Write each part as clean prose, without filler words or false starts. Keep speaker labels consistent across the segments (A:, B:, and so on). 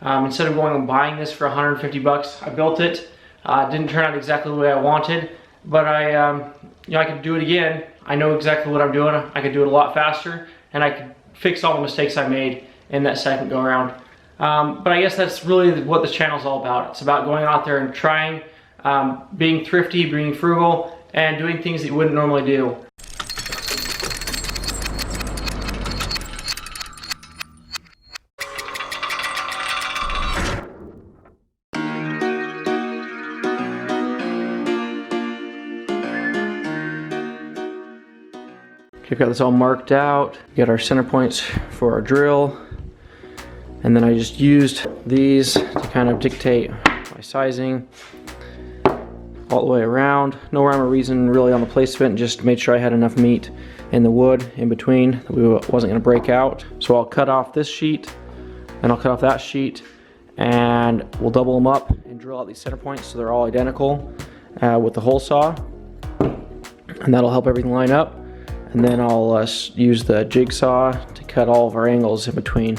A: Instead of going and buying this for 150 bucks, I built it. It didn't turn out exactly the way I wanted, but I could do it again. I know exactly what I'm doing. I could do it a lot faster, and I could fix all the mistakes I made in that second go around. But I guess that's really what this channel is all about. It's about going out there and trying, being thrifty, being frugal, and doing things that you wouldn't normally do. We've got this all marked out. We got our center points for our drill. And then I just used these to kind of dictate my sizing all the way around. No rhyme or reason really on the placement, just made sure I had enough meat in the wood in between that we wasn't gonna break out. So I'll cut off this sheet and I'll cut off that sheet, and we'll double them up and drill out these center points so they're all identical with the hole saw. And that'll help everything line up. And then I'll use the jigsaw to cut all of our angles in between.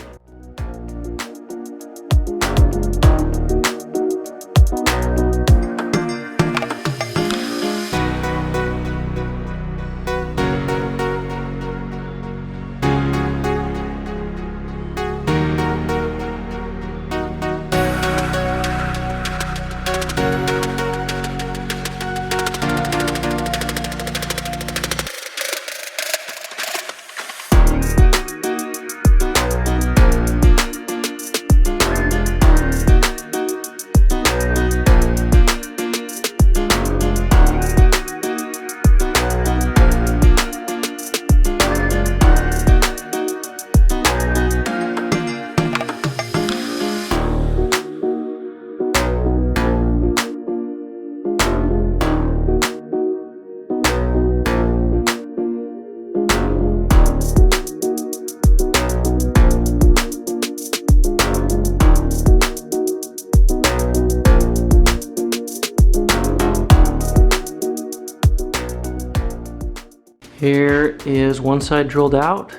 A: Here is one side drilled out,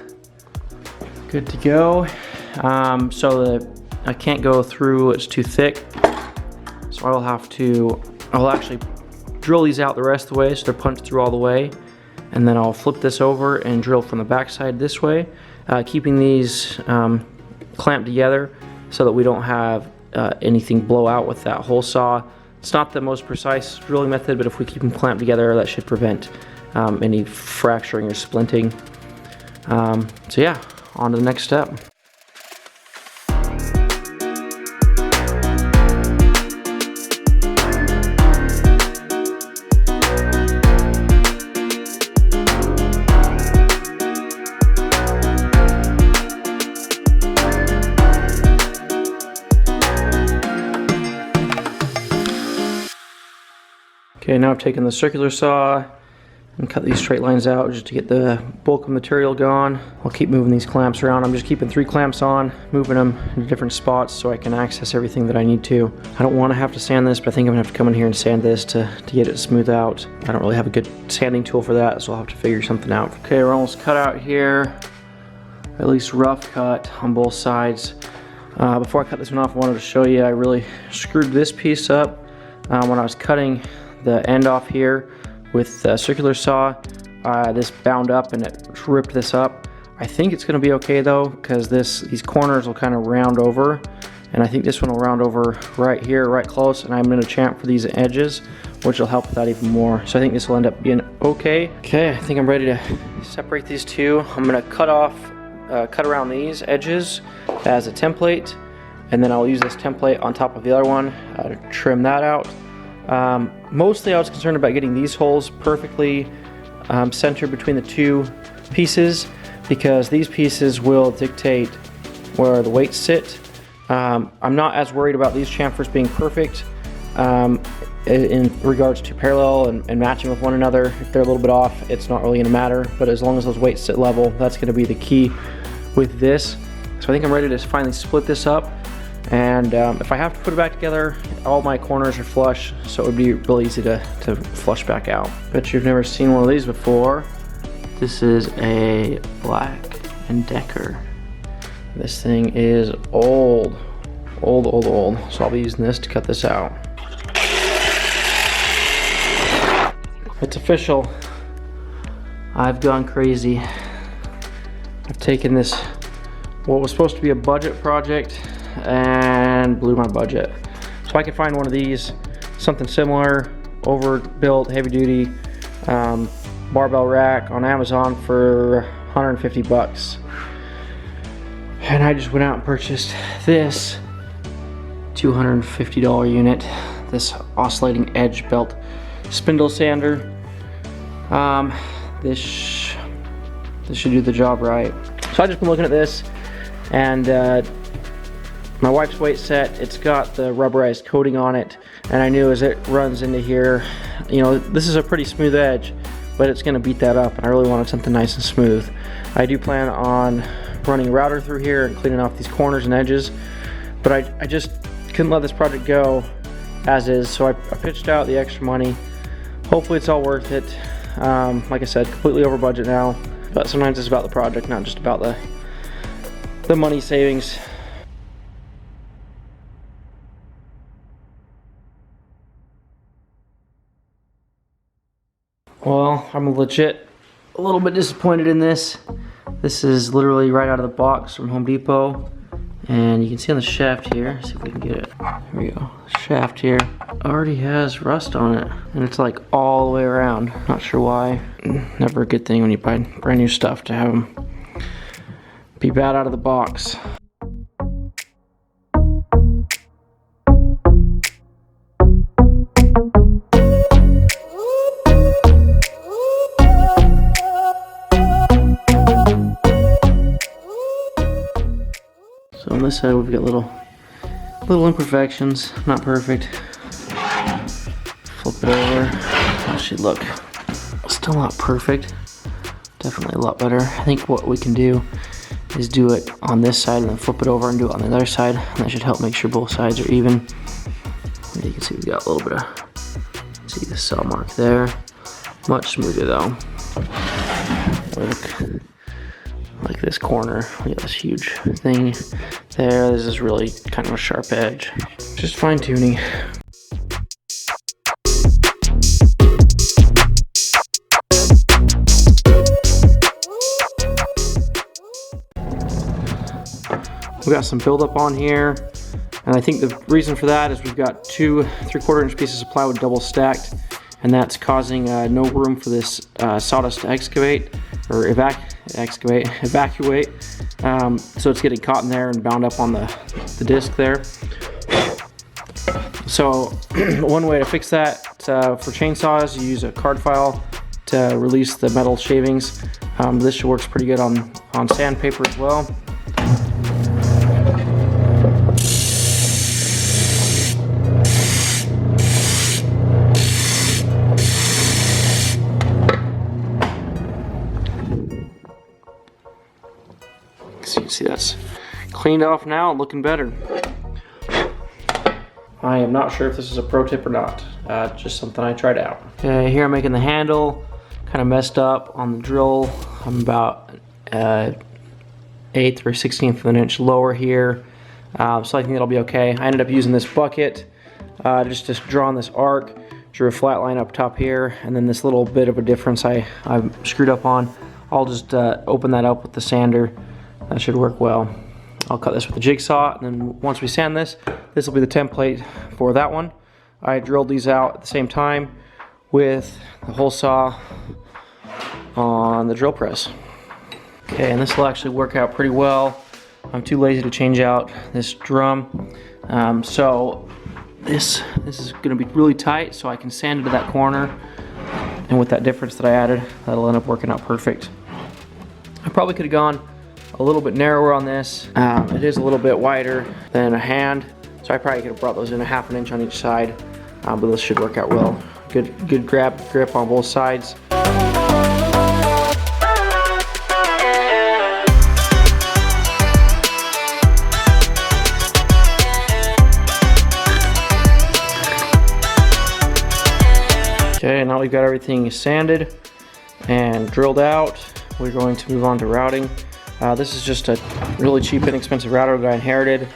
A: good to go. So I can't go through, it's too thick. So I'll actually drill these out the rest of the way so they're punched through all the way. And then I'll flip this over and drill from the back side this way, keeping these clamped together so that we don't have anything blow out with that hole saw. It's not the most precise drilling method, but if we keep them clamped together, that should prevent any fracturing or splinting. So yeah, on to the next step. Okay, now I've taken the circular saw and cut these straight lines out just to get the bulk of material gone. I'll keep moving these clamps around. I'm just keeping 3 clamps on, moving them into different spots so I can access everything that I need to. I don't want to have to sand this, but I think I'm gonna have to come in here and sand this to get it smooth out. I don't really have a good sanding tool for that, so I'll have to figure something out. Okay, we're almost cut out here. At least rough cut on both sides. Before I cut this one off, I wanted to show you I really screwed this piece up when I was cutting the end off here with the circular saw. This bound up and it ripped this up. I think it's gonna be okay though, because these corners will kind of round over, and I think this one will round over right here, right close, and I'm gonna chamfer for these edges, which will help with that even more. So I think this will end up being okay. Okay, I think I'm ready to separate these two. I'm gonna cut around these edges as a template, and then I'll use this template on top of the other one to trim that out. Mostly I was concerned about getting these holes perfectly centered between the two pieces, because these pieces will dictate where the weights sit. I'm not as worried about these chamfers being perfect in regards to parallel and matching with one another. If they're a little bit off, it's not really going to matter, but as long as those weights sit level, that's going to be the key with this. So I think I'm ready to finally split this up. And if I have to put it back together, all my corners are flush, so it would be really easy to flush back out. Bet you've never seen one of these before. This is a Black & Decker. This thing is old, old. So I'll be using this to cut this out. It's official. I've gone crazy. I've taken this, what was supposed to be a budget project, and blew my budget. So I could find one of these, something similar, overbuilt, heavy duty, barbell rack on Amazon for 150 bucks. And I just went out and purchased this $250 unit, this oscillating edge belt spindle sander. This should do the job right. So I've just been looking at this, and my wife's weight set, it's got the rubberized coating on it, and I knew as it runs into here, you know, this is a pretty smooth edge, but it's gonna beat that up, and I really wanted something nice and smooth. I do plan on running a router through here and cleaning off these corners and edges, but I just couldn't let this project go as is, so I pitched out the extra money. Hopefully it's all worth it. Like I said, completely over budget now, but sometimes it's about the project, not just about the money savings. Well, I'm legit a little bit disappointed in this. This is literally right out of the box from Home Depot. And you can see on the shaft here, see if we can get it. Here we go. Shaft here already has rust on it, and it's like all the way around. Not sure why. Never a good thing when you buy brand new stuff to have them be bad out of the box. So on this side we've got little imperfections, not perfect. Flip it over. How should it look? Still not perfect. Definitely a lot better. I think what we can do is do it on this side and then flip it over and do it on the other side. And that should help make sure both sides are even. And you can see we've got a little bit of, see the saw mark there. Much smoother though. Look. Like this corner, we got this huge thing there. This is really kind of a sharp edge. Just fine tuning. We got some buildup on here, and I think the reason for that is we've got two 3/4 inch pieces of plywood double stacked, and that's causing no room for this sawdust to excavate or evacuate. So it's getting caught in there and bound up on the disc there. So one way to fix that for chainsaws, you use a card file to release the metal shavings. This works pretty good on sandpaper as well. So you can see that's cleaned off now and looking better. I am not sure if this is a pro tip or not, just something I tried out. Okay, here I'm making the handle, kind of messed up on the drill. I'm about 1/8 or 1/16 of an inch lower here, so I think that'll be okay. I ended up using this bucket just to draw on this arc, drew a flat line up top here, and then this little bit of a difference I screwed up on. I'll just open that up with the sander. That should work well. I'll cut this with a jigsaw, and then once we sand this, this will be the template for that one. I drilled these out at the same time with the hole saw on the drill press. Okay, and this will actually work out pretty well. I'm too lazy to change out this drum. So this is gonna be really tight, so I can sand it to that corner. And with that difference that I added, that'll end up working out perfect. I probably could have gone a little bit narrower on this. It is a little bit wider than a hand, so I probably could have brought those in 1/2 inch on each side, but this should work out well. Good grip on both sides. Okay, now we've got everything sanded and drilled out. We're going to move on to routing. This is just a really cheap, inexpensive router that I inherited.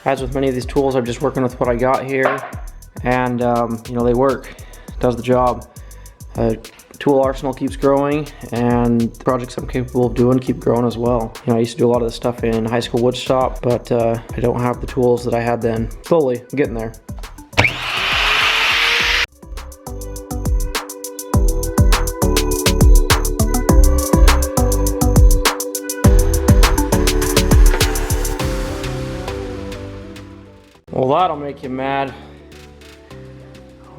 A: As with many of these tools, I'm just working with what I got here, and you know, they work. It does the job. Tool arsenal keeps growing, and the projects I'm capable of doing keep growing as well. You know, I used to do a lot of this stuff in high school wood shop, but I don't have the tools that I had then. Slowly, I'm getting there. Well, that'll make you mad.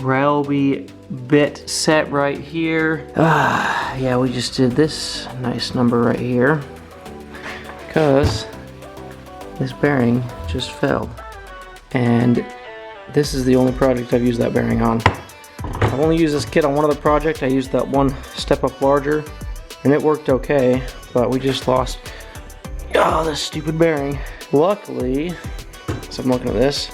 A: Ryobi bit set right here. Yeah, we just did this nice number right here because this bearing just fell. And this is the only project I've used that bearing on. I've only used this kit on one other project. I used that one step up larger and it worked okay, but we just lost this stupid bearing. Luckily, so I'm looking at this.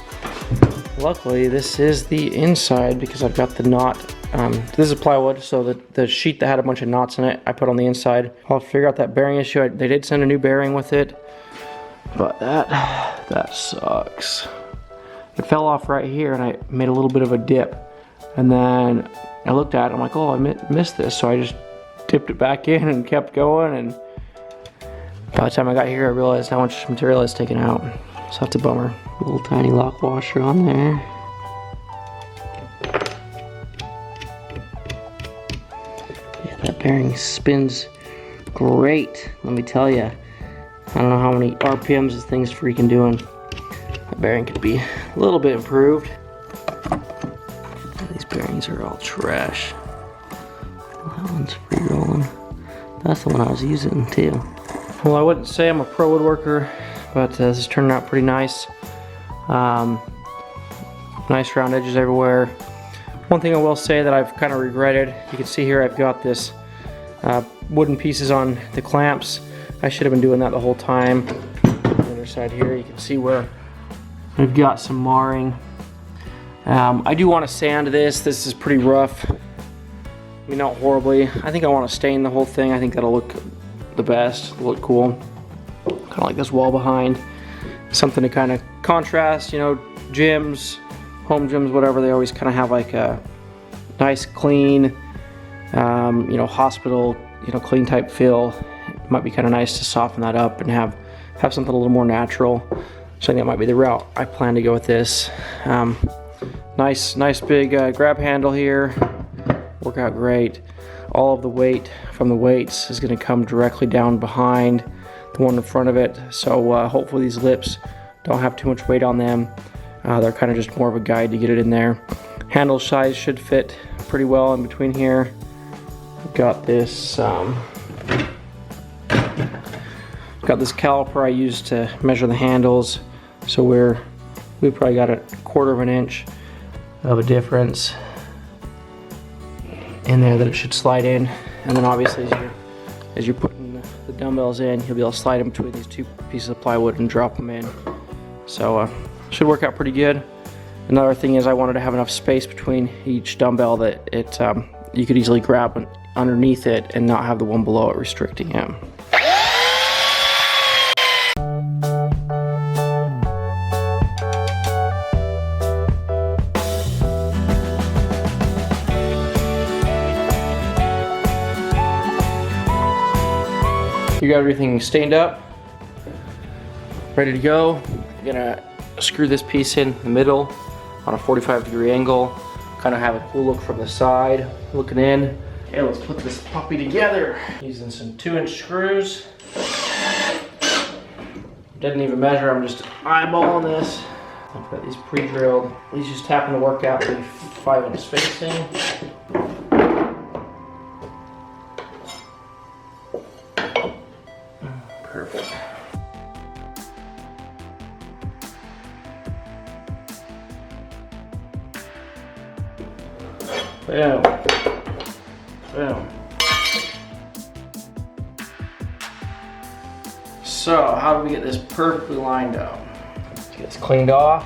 A: Luckily, this is the inside because I've got the knot. This is plywood, so the sheet that had a bunch of knots in it, I put on the inside. I'll figure out that bearing issue. They did send a new bearing with it, but that sucks. It fell off right here, and I made a little bit of a dip. And then I looked at it, I'm like, oh, I missed this. So I just dipped it back in and kept going. And by the time I got here, I realized how much material is taken out. So that's a bummer. A little tiny lock washer on there. Yeah, that bearing spins great, let me tell you. I don't know how many RPMs this thing's freaking doing. That bearing could be a little bit improved. These bearings are all trash. That one's free rolling. That's the one I was using too. Well, I wouldn't say I'm a pro woodworker, but this is turning out pretty nice. Nice round edges everywhere. One thing I will say that I've kind of regretted, you can see here I've got this wooden pieces on the clamps. I should have been doing that the whole time. On the other side here you can see where I've got some marring. I do want to sand this. This is pretty rough. I mean, not horribly. I think I want to stain the whole thing. I think that'll look the best, it'll look cool. Kind of like this wall behind. Something to kind of contrast, you know, gyms, home gyms, whatever, they always kind of have like a nice clean, you know, hospital, you know, clean type feel. It might be kind of nice to soften that up and have something a little more natural. So I think that might be the route I plan to go with this. Nice big grab handle here, work out great. All of the weight from the weights is going to come directly down behind the one in front of it, so hopefully these lips don't have too much weight on them. They're kind of just more of a guide to get it in there. Handle size should fit pretty well in between here. I've got this caliper I use to measure the handles, so we probably got a 1/4 of an inch of a difference in there that it should slide in. And then obviously as you're putting the dumbbells in, you'll be able to slide them between these two pieces of plywood and drop them in. So should work out pretty good. Another thing is I wanted to have enough space between each dumbbell that you could easily grab underneath it and not have the one below it restricting it. You got everything stained up, ready to go. I'm gonna screw this piece in the middle on a 45-degree angle, kind of have a cool look from the side, looking in. Okay, let's put this puppy together using some 2-inch screws. Didn't even measure, I'm just eyeballing this. I've got these pre-drilled. These just happen to work out to 5-inch spacing. Perfect. Boom. Boom. So, how do we get this perfectly lined up? Let's get this cleaned off.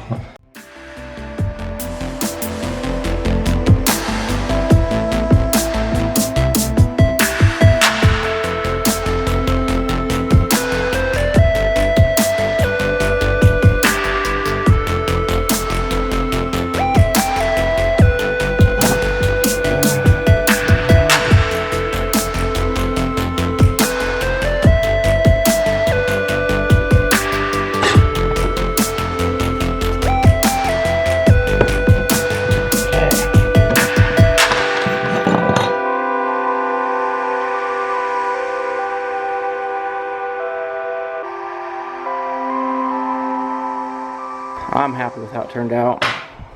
A: I'm happy with how it turned out.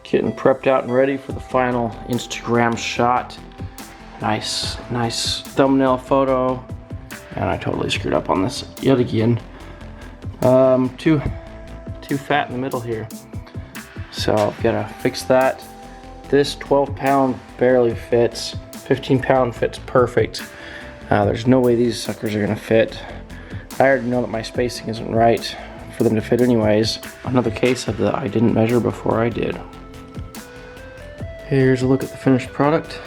A: Getting prepped out and ready for the final Instagram shot. Nice thumbnail photo. And I totally screwed up on this yet again. Too fat in the middle here. So I've gotta fix that. This 12-pound barely fits. 15-pound fits perfect. There's no way these suckers are gonna fit. I already know that my spacing isn't right for them to fit anyways. Another case of the I didn't measure before I did. Here's a look at the finished product.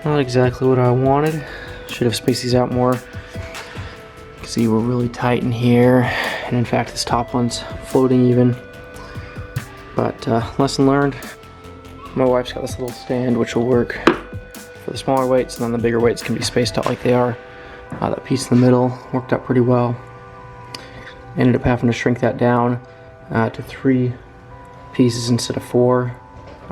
A: Not exactly what I wanted. Should have spaced these out more. See, we're really tight in here. And in fact, this top one's floating even. But lesson learned. My wife's got this little stand which will work for the smaller weights, and then the bigger weights can be spaced out like they are. That piece in the middle worked out pretty well. Ended up having to shrink that down to 3 pieces instead of 4.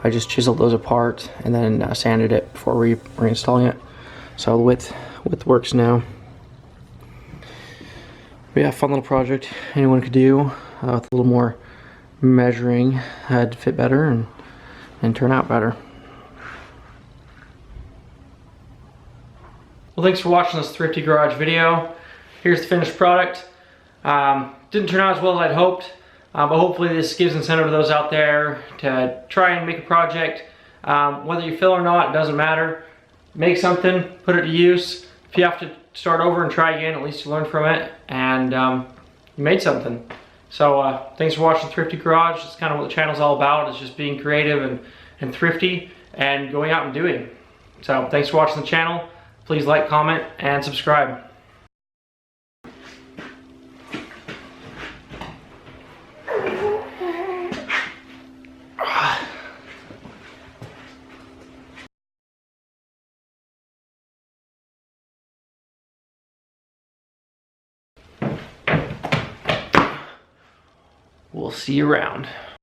A: I just chiseled those apart and then sanded it before reinstalling it. So the width works now. But yeah, fun little project anyone could do with a little more measuring. Had to fit better and turn out better. Well, thanks for watching this Thrifty Garage video. Here's the finished product. Didn't turn out as well as I'd hoped, but hopefully this gives incentive to those out there to try and make a project. Whether you fail or not, it doesn't matter. Make something, put it to use. If you have to start over and try again, at least you learned from it and you made something. So thanks for watching Thrifty Garage. It's kind of what the channel's all about. It's just being creative and thrifty and going out and doing. So thanks for watching the channel. Please like, comment, and subscribe. We'll see you around.